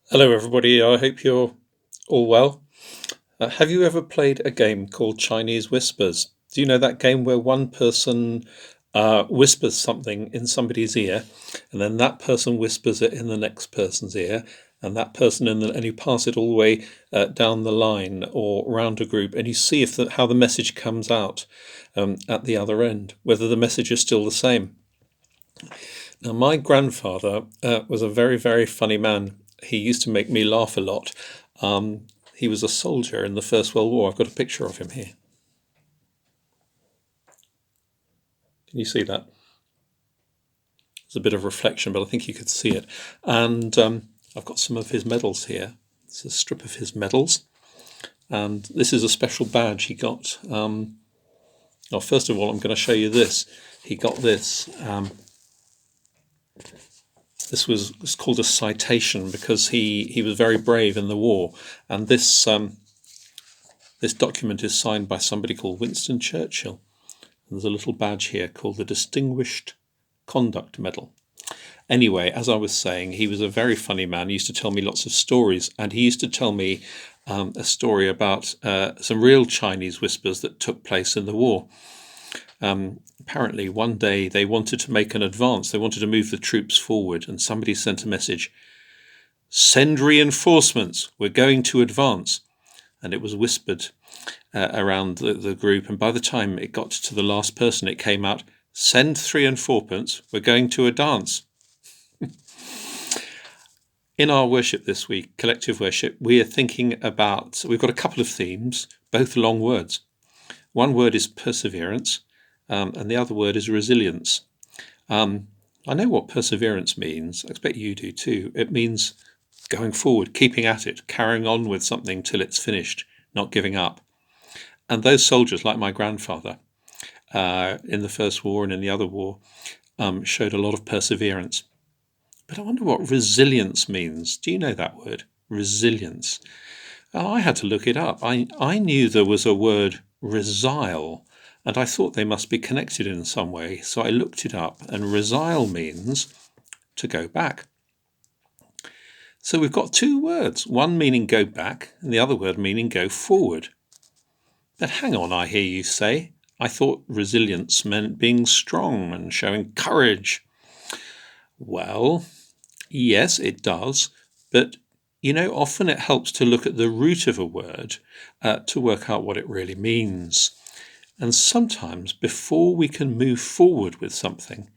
Hello, everybody. I hope you're all well. Have you ever played a game called Chinese Whispers? Do you know that game where one person whispers something in somebody's ear, and then that person whispers it in the next person's ear, and that person and you pass it all the way down the line or round a group, and you see if how the message comes out at the other end, whether the message is still the same. Now, my grandfather was a very, very funny man. He used to make me laugh a lot. He was a soldier in the First World War. I've got a picture of him here. Can you see that? It's a bit of reflection, but I think you could see it. And I've got some of his medals here. It's a strip of his medals. And this is a special badge he got. Well, first of all, I'm going to show you this. He got this. This was called a citation because he was very brave in the war. And this document is signed by somebody called Winston Churchill. And there's a little badge here called the Distinguished Conduct Medal. Anyway, as I was saying, he was a very funny man. He used to tell me lots of stories, and he used to tell me a story about some real Chinese whispers that took place in the war. Apparently, one day they wanted to make an advance. They wanted to move the troops forward, and somebody sent a message, "Send reinforcements, we're going to advance." And it was whispered around the group, and by the time it got to the last person, it came out, "Send 3 and 4pence, we're going to a dance." In our worship this week, collective worship, we are thinking about, we've got a couple of themes, both long words. One word is perseverance, and the other word is resilience. I know what perseverance means. I expect you do too. It means going forward, keeping at it, carrying on with something till it's finished, not giving up. And those soldiers, like my grandfather, in the First War and in the other war, showed a lot of perseverance. But I wonder what resilience means. Do you know that word? Resilience. I had to look it up. I knew there was a word resile, and I thought they must be connected in some way. So I looked it up, and resile means to go back. So we've got two words, one meaning go back, and the other word meaning go forward. But hang on, I hear you say. I thought resilience meant being strong and showing courage. Well, yes, it does, but often it helps to look at the root of a word to work out what it really means. And sometimes before we can move forward with something,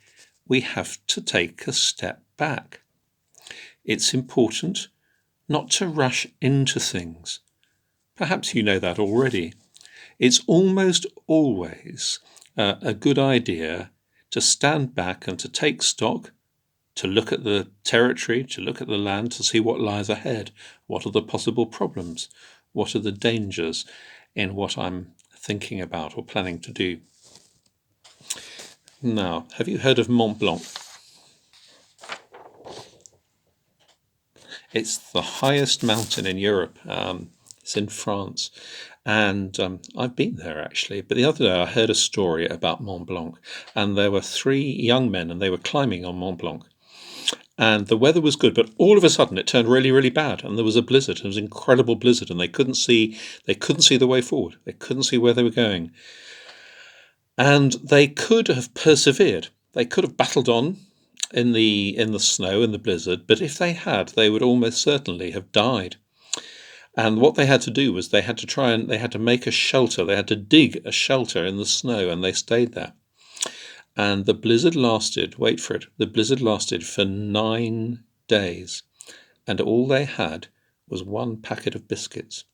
we have to take a step back. It's important not to rush into things. Perhaps you know that already. It's almost always a good idea to stand back and to take stock, to look at the territory, to look at the land, to see what lies ahead. What are the possible problems? What are the dangers in what I'm thinking about or planning to do? Now, have you heard of Mont Blanc? It's the highest mountain in Europe. It's in France. And I've been there actually. But the other day I heard a story about Mont Blanc. And there were 3 young men and they were climbing on Mont Blanc. And the weather was good, but all of a sudden it turned really, really bad, and there was a blizzard. It was an incredible blizzard, and they couldn't see the way forward. They couldn't see where they were going. And they could have persevered. They could have battled on in the snow, in the blizzard, but if they had, they would almost certainly have died. And what they had to do was they had to make a shelter. They had to dig a shelter in the snow, and they stayed there. And the blizzard lasted, wait for it, the blizzard lasted for 9 days. And all they had was 1 packet of biscuits.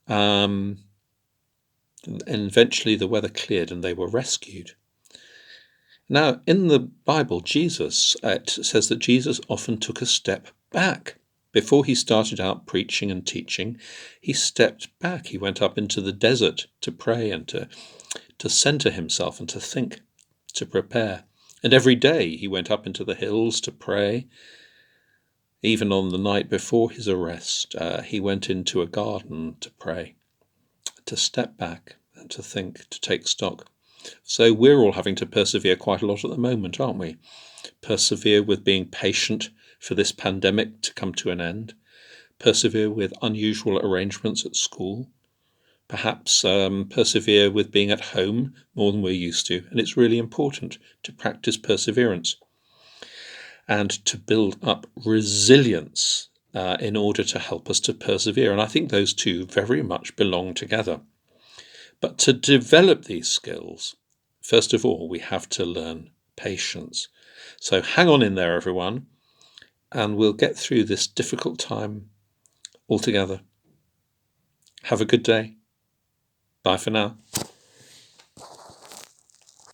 And eventually the weather cleared and they were rescued. Now, in the Bible, it says that Jesus often took a step back. Before he started out preaching and teaching, he stepped back. He went up into the desert to pray and to center himself and to think, to prepare. And every day he went up into the hills to pray. Even on the night before his arrest, he went into a garden to pray, to step back and to think, to take stock. So we're all having to persevere quite a lot at the moment, aren't we? persevere with being patient for this pandemic to come to an end, persevere with unusual arrangements at school, perhaps persevere with being at home more than we're used to. And it's really important to practice perseverance and to build up resilience in order to help us to persevere. And I think those two very much belong together. But to develop these skills, first of all, we have to learn patience. So hang on in there, everyone, and we'll get through this difficult time altogether. Have a good day. Bye for now.